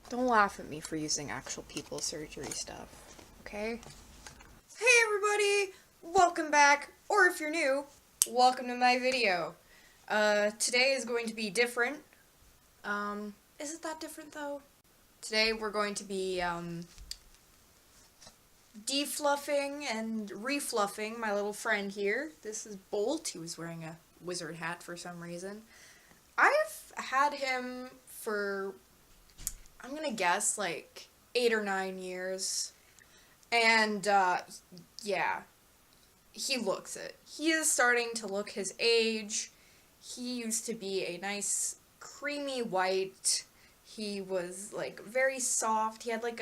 Don't laugh at me for using actual people's surgery stuff, okay? Hey everybody! Welcome back, or if you're new, welcome to my video. Today is going to be different. Is it that different though? Today we're going to be, defluffing and refluffing my little friend here. This is Bolt. He was wearing a wizard hat for some reason. I've had him for, I'm gonna guess, like 8 or 9 years. And, yeah, he looks it. He is starting to look his age. He used to be a nice creamy white. He was, like, very soft. He had, like,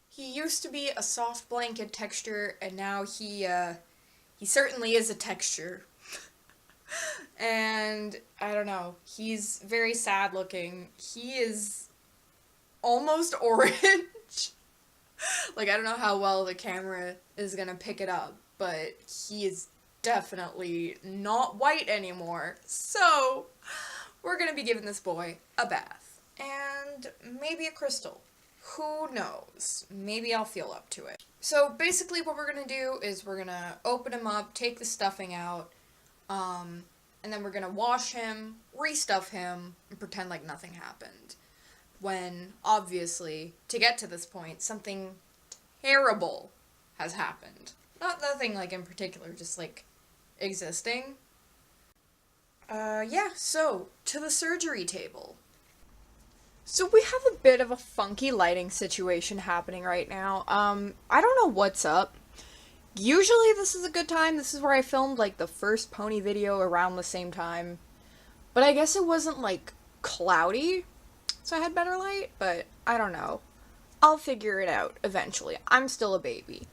he used to be a soft blanket texture, and now he certainly is a texture. And, I don't know, he's very sad looking. He is almost orange. Like, I don't know how well the camera is gonna pick it up, but he is definitely not white anymore. So, we're gonna be giving this boy a bath. And maybe a crystal. Who knows? Maybe I'll feel up to it. So, basically what we're gonna do is we're gonna open him up, take the stuffing out, and then we're gonna wash him, restuff him, and pretend like nothing happened. When, obviously, to get to this point, something terrible has happened. Not nothing, like, in particular, just, like, existing. Yeah, so, to the surgery table. So we have a bit of a funky lighting situation happening right now. I don't know what's up. Usually this is a good time. This is where I filmed, like, the first pony video around the same time. But I guess it wasn't, like, cloudy, so I had better light, but I don't know. I'll figure it out eventually. I'm still a baby.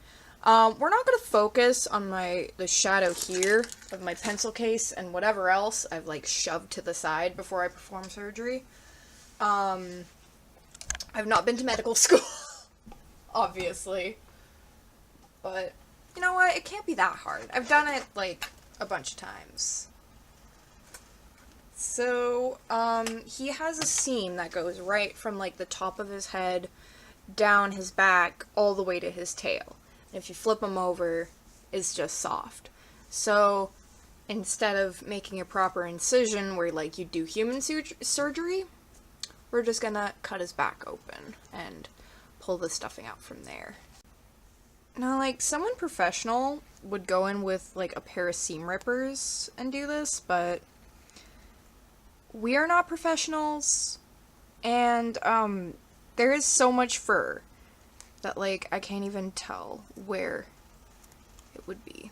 We're not going to focus on the shadow here of my pencil case and whatever else I've, like, shoved to the side before I perform surgery. I've not been to medical school, obviously. But, you know what? It can't be that hard. I've done it, like, a bunch of times. So, he has a seam that goes right from, like, the top of his head down his back all the way to his tail. And if you flip him over, it's just soft. So, instead of making a proper incision where, like, you do human surgery, we're just gonna cut his back open and pull the stuffing out from there. Now, like, someone professional would go in with, like, a pair of seam rippers and do this, but we are not professionals, and, there is so much fur that, like, I can't even tell where it would be.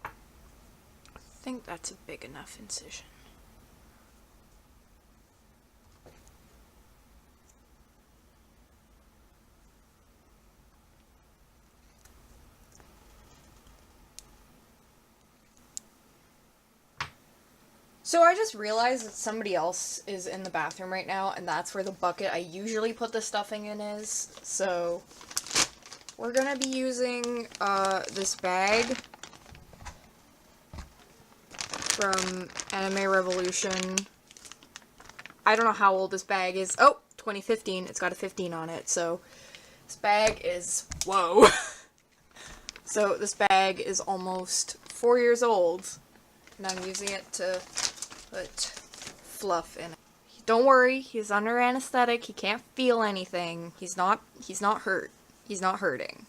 I think that's a big enough incision. So I just realized that somebody else is in the bathroom right now, and that's where the bucket I usually put the stuffing in is. So we're gonna be using this bag from Anime Revolution. I don't know how old this bag is. Oh, 2015. It's got a 15 on it, so this bag is, whoa. So this bag is almost 4 years old, and I'm using it to put fluff in it. Don't worry, he's under anesthetic. He can't feel anything. He's not hurt. He's not hurting.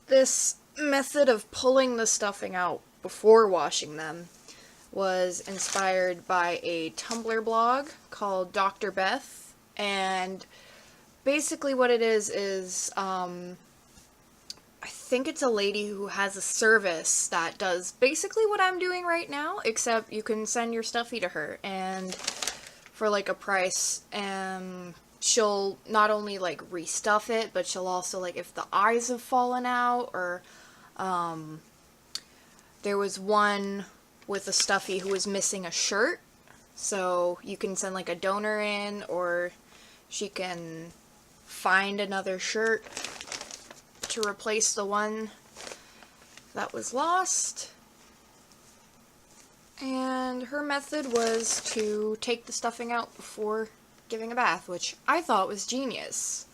This method of pulling the stuffing out before washing them was inspired by a Tumblr blog called Dr. Beth, and basically what it is I think it's a lady who has a service that does basically what I'm doing right now, except you can send your stuffy to her, and for like a price, she'll not only like restuff it, but she'll also like if the eyes have fallen out, or there was one with a stuffy who was missing a shirt, so you can send like a donor in, or she can find another shirt to replace the one that was lost. And her method was to take the stuffing out before giving a bath, which I thought was genius.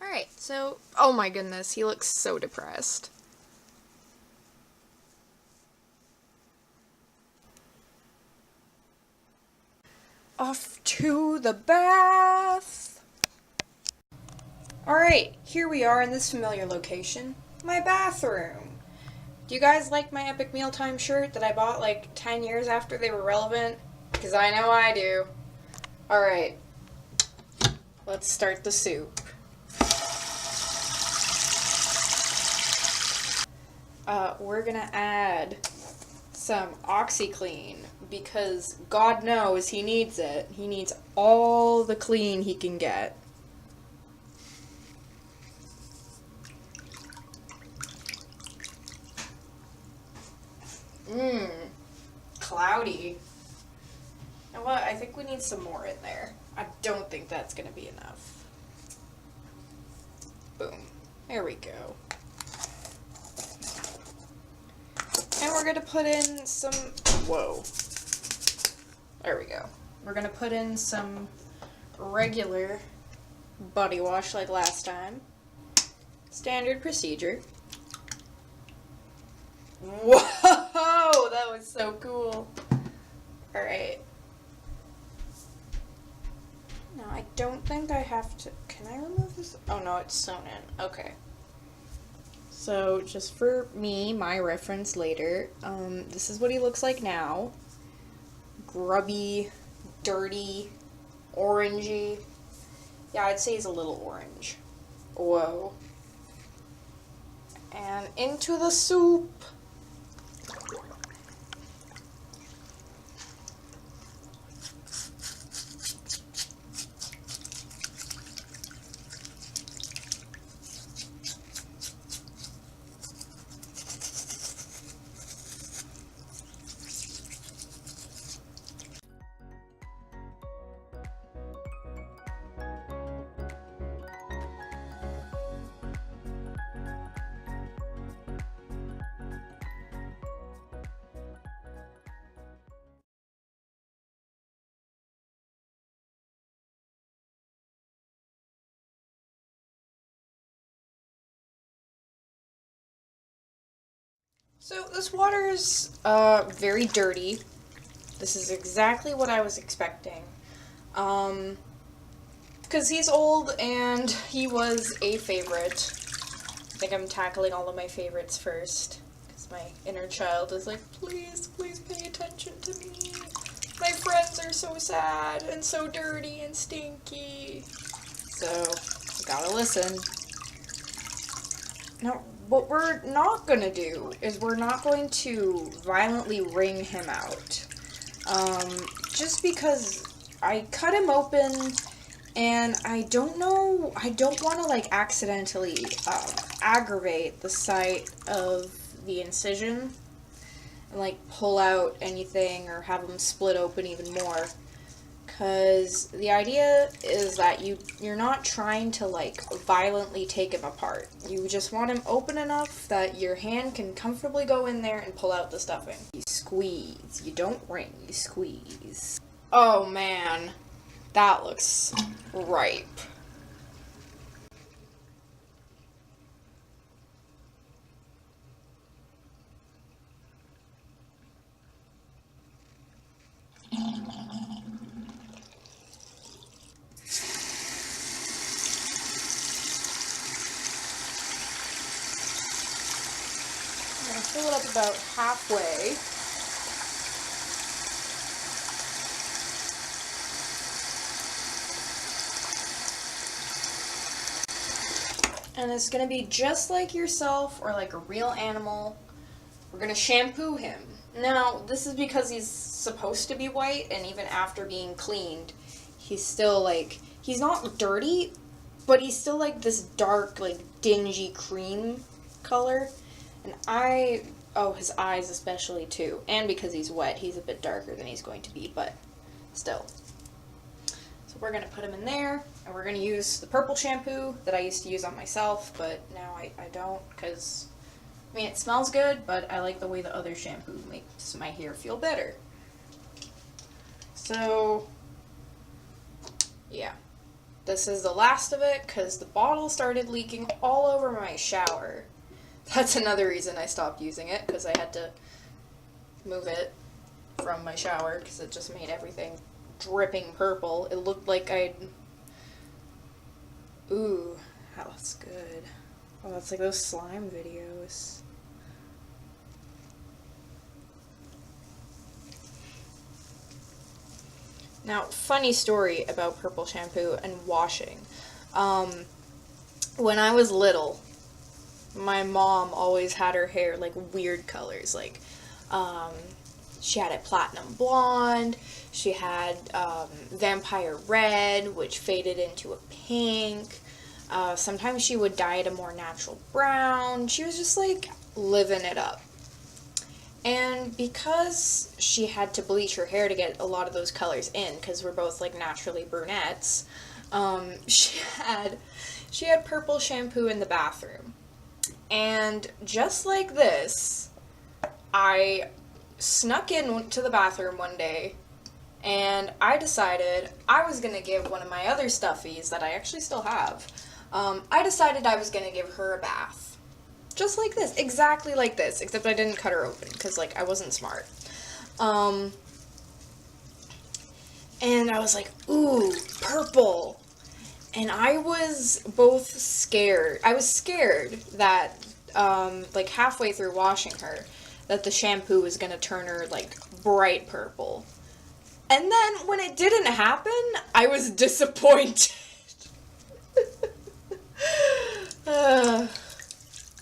Alright, so, oh my goodness, he looks so depressed. Off to the bath! Alright, here we are in this familiar location, my bathroom. Do you guys like my Epic Mealtime shirt that I bought like 10 years after they were relevant? Because I know I do. Alright, let's start the soup. We're gonna add some OxyClean because God knows he needs it. He needs all the clean he can get. Cloudy. You know what? I think we need some more in there. I don't think that's gonna be enough. Boom. There we go. And we're going to put in some, whoa, there we go. We're going to put in some regular body wash like last time. Standard procedure. Whoa, that was so cool. Alright. No, I don't think I have to, can I remove this? Oh no, it's sewn in, okay. So, just for me, my reference later, this is what he looks like now. Grubby, dirty, orangey. Yeah, I'd say he's a little orange. Whoa. And into the soup. So this water is very dirty. This is exactly what I was expecting. Because he's old and he was a favorite. I think I'm tackling all of my favorites first. Because my inner child is like, please, please pay attention to me. My friends are so sad and so dirty and stinky. So, gotta listen. Now, what we're not gonna do is we're not going to violently wring him out. just because I cut him open and I don't want to like accidentally aggravate the site of the incision and like pull out anything or have them split open even more. Because the idea is that you're not trying to like violently take him apart. You just want him open enough that your hand can comfortably go in there and pull out the stuffing. You squeeze. You don't wring, you squeeze. Oh man, that looks ripe. I'm going to fill it up about halfway. And it's going to be just like yourself or like a real animal. We're going to shampoo him. Now, this is because he's supposed to be white, and even after being cleaned, he's still like, he's not dirty, but he's still like this dark, like dingy cream color. And his eyes especially too. And because he's wet, he's a bit darker than he's going to be, but still. So we're going to put him in there, and we're going to use the purple shampoo that I used to use on myself, but now I don't, because, I mean, it smells good, but I like the way the other shampoo makes my hair feel better. So, yeah. This is the last of it, because the bottle started leaking all over my shower. That's another reason I stopped using it, because I had to move it from my shower, because it just made everything dripping purple. It looked like ooh, that looks good. Oh, that's like those slime videos. Now, funny story about purple shampoo and washing. When I was little, my mom always had her hair like weird colors, like she had it platinum blonde, she had vampire red, which faded into a pink. Sometimes she would dye it a more natural brown. She was just like living it up. And because she had to bleach her hair to get a lot of those colors in, because we're both like naturally brunettes, she had purple shampoo in the bathroom. And just like this, I snuck into the bathroom one day, and I decided I was going to give one of my other stuffies that I actually still have, I decided I was going to give her a bath. Just like this, exactly like this, except I didn't cut her open, because, like, I wasn't smart. And I was like, ooh, purple. And I was both scared. I was scared that, like, halfway through washing her, that the shampoo was going to turn her, like, bright purple. And then, when it didn't happen, I was disappointed.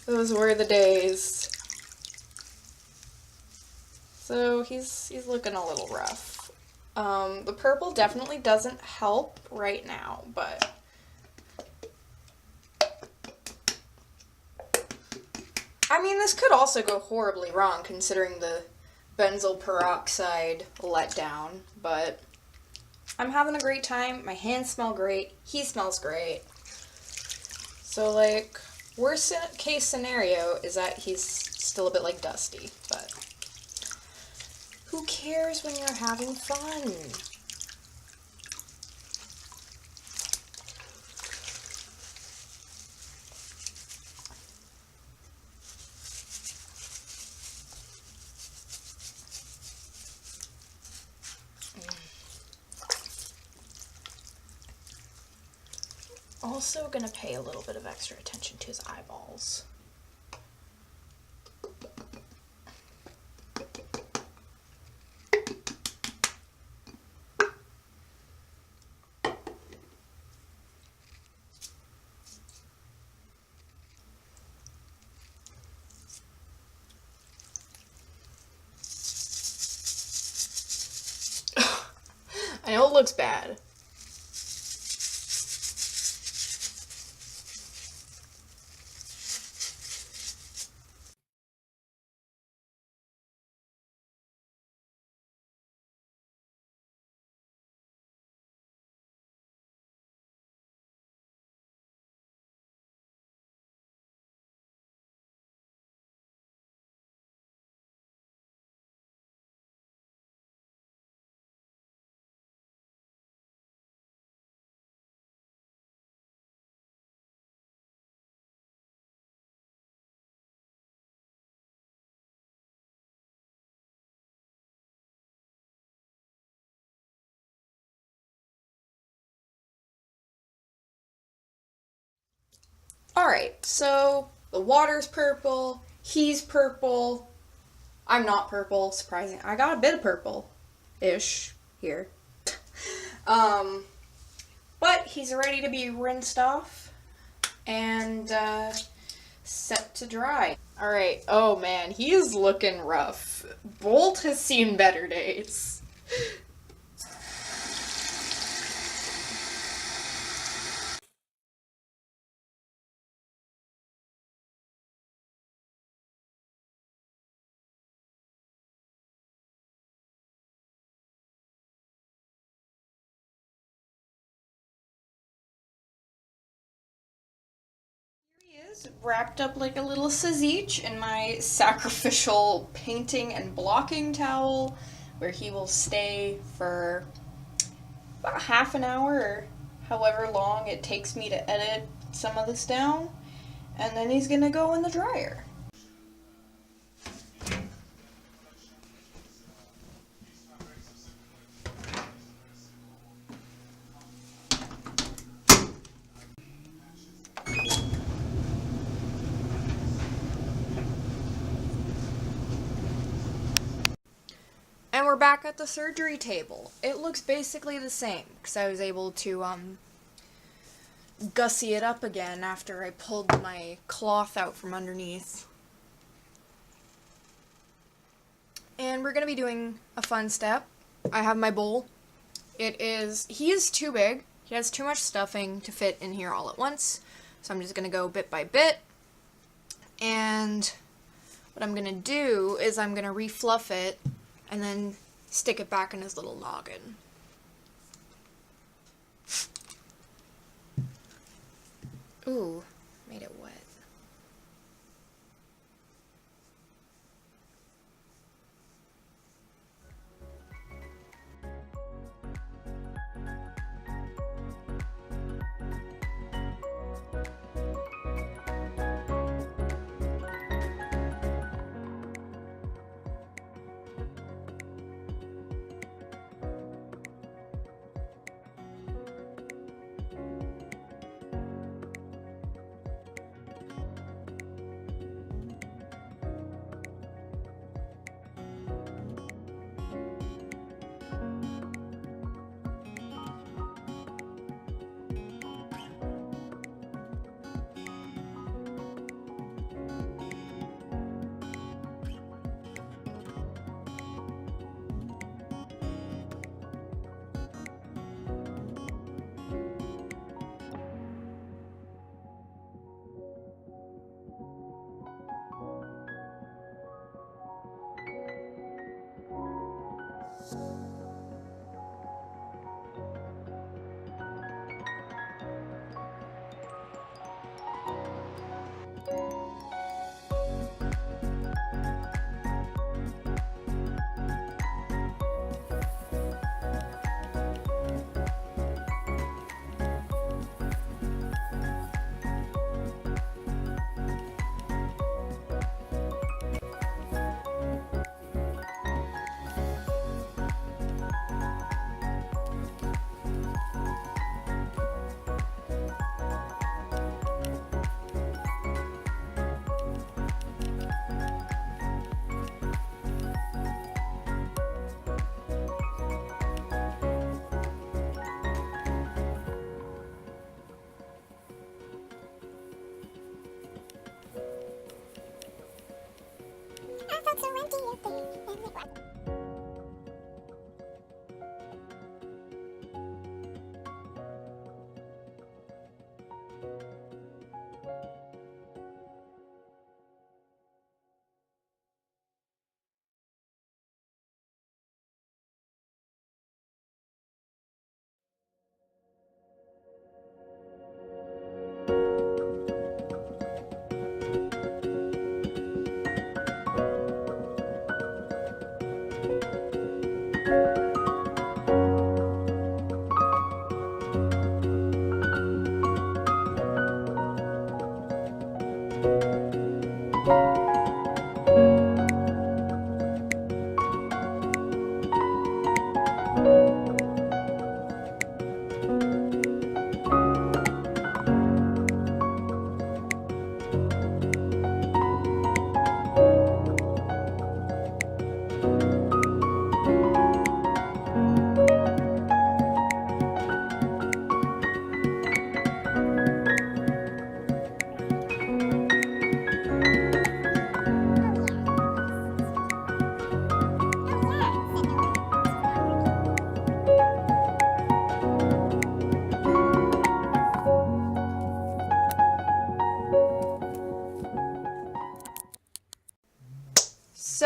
Those were the days. So, he's looking a little rough. The purple definitely doesn't help right now, but I mean, this could also go horribly wrong considering the benzyl peroxide letdown, but I'm having a great time. My hands smell great. He smells great. So, like, worst case scenario is that he's still a bit, like, dusty, but who cares when you're having fun? Also gonna pay a little bit of extra attention to his eyeballs. looks bad. Alright, so the water's purple, he's purple, I'm not purple, surprising. I got a bit of purple-ish here. But he's ready to be rinsed off and set to dry. Alright, oh man, he is looking rough. Bolt has seen better days. Here he is, wrapped up like a little Sazich in my sacrificial painting and blocking towel, where he will stay for about half an hour or however long it takes me to edit some of this down, and then he's gonna go in the dryer. And we're back at the surgery table. It looks basically the same, because I was able to, gussy it up again after I pulled my cloth out from underneath. And we're gonna be doing a fun step. I have my bowl. He is too big. He has too much stuffing to fit in here all at once. So I'm just gonna go bit by bit. And what I'm gonna do is I'm gonna refluff it and then stick it back in his little noggin. Ooh, made it wet.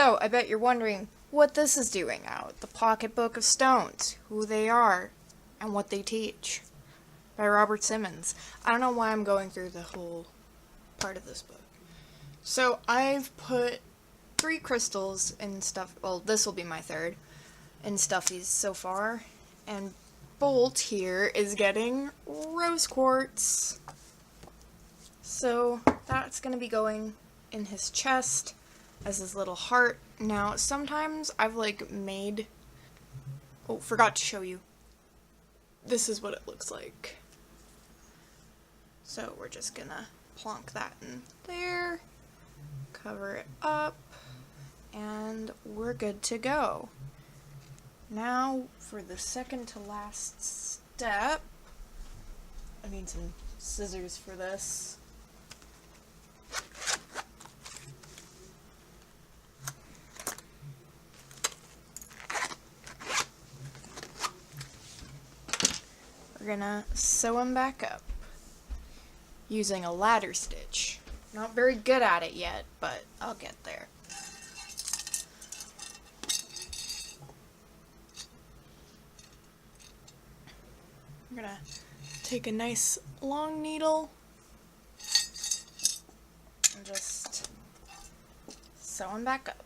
So, I bet you're wondering what this is doing out. The Pocketbook of Stones, who they are, and what they teach, by Robert Simmons. I don't know why I'm going through the whole part of this book. So, I've put 3 crystals in stuff, well, this will be my third, in stuffies so far, and Bolt here is getting rose quartz. So, that's gonna be going in his chest as his little heart. Now, sometimes I've made, oh, forgot to show you. This is what it looks like. So we're just gonna plonk that in there, cover it up, and we're good to go. Now, for the second to last step, I need some scissors for this. We're gonna sew them back up using a ladder stitch. Not very good at it yet, but I'll get there. I'm gonna take a nice long needle and just sew them back up.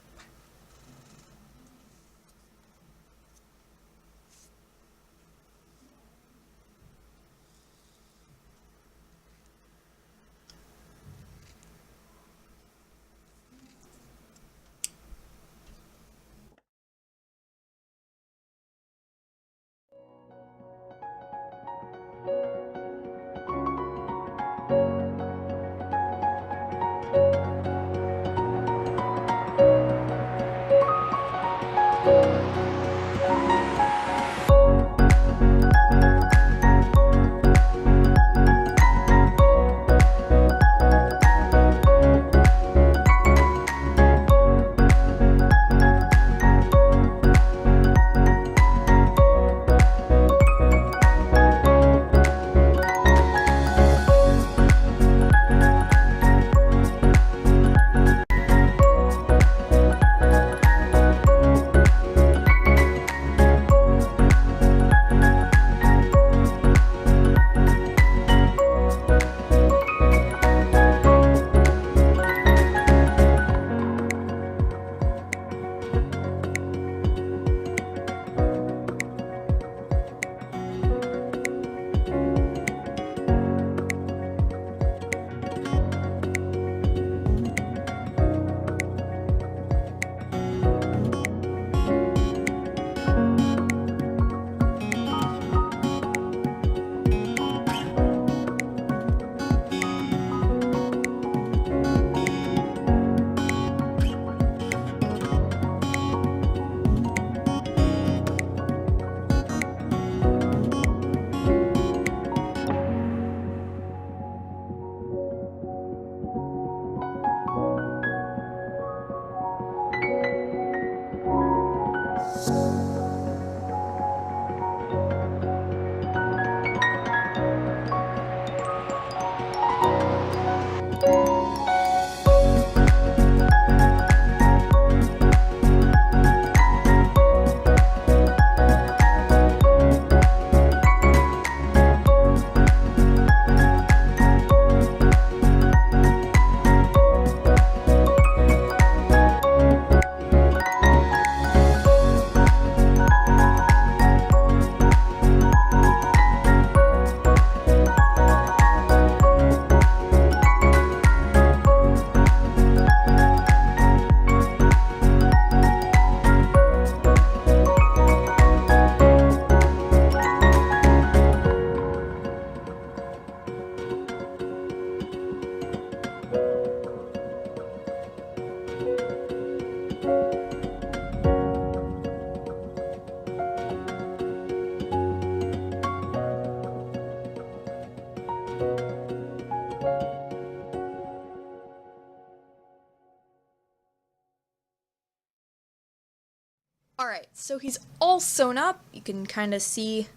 Alright, so he's all sewn up. You can kind of see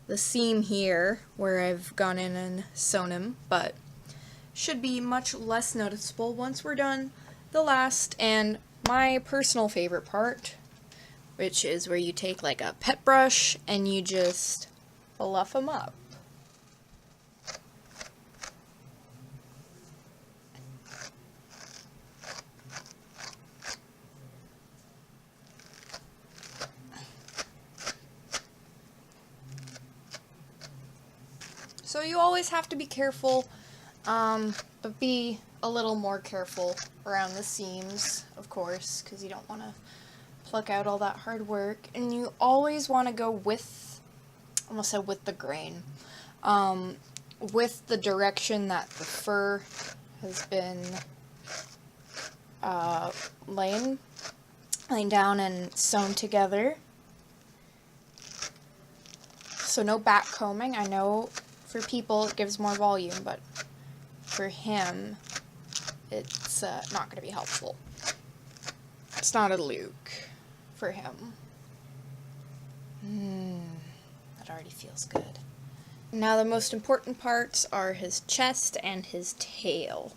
the seam here where I've gone in and sewn him, but should be much less noticeable once we're done the last and my personal favorite part, which is where you take like a pet brush and you just fluff them up. So you always have to be careful, but be a little more careful around the seams, of course, because you don't want to pluck out all that hard work. And you always want to go with, I almost said with the grain, with the direction that the fur has been laying down and sewn together. So no back combing. I know for people it gives more volume, but for him it's not going to be helpful. It's not a Luke for him. That already feels good. Now the most important parts are his chest and his tail.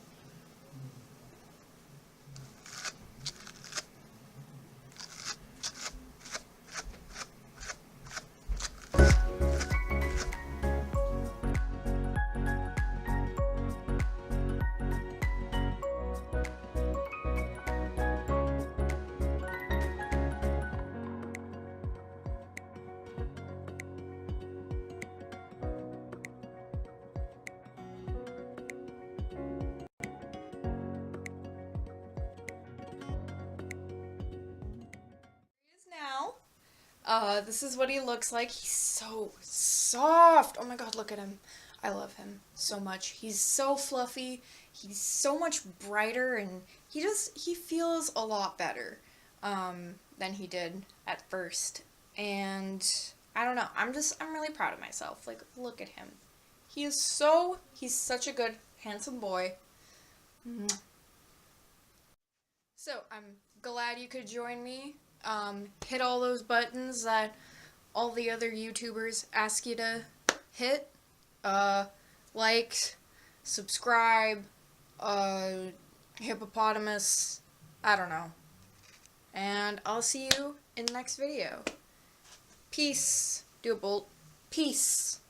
Now, this is what he looks like. He's so soft. Oh my god, look at him. I love him so much. He's so fluffy. He's so much brighter, and he feels a lot better than he did at first. And I don't know. I'm really proud of myself. Like, look at him. He's such a good, handsome boy. So, I'm glad you could join me. Hit all those buttons that all the other YouTubers ask you to hit. Like, subscribe, hippopotamus, I don't know. And I'll see you in the next video. Peace. Do a bolt. Peace.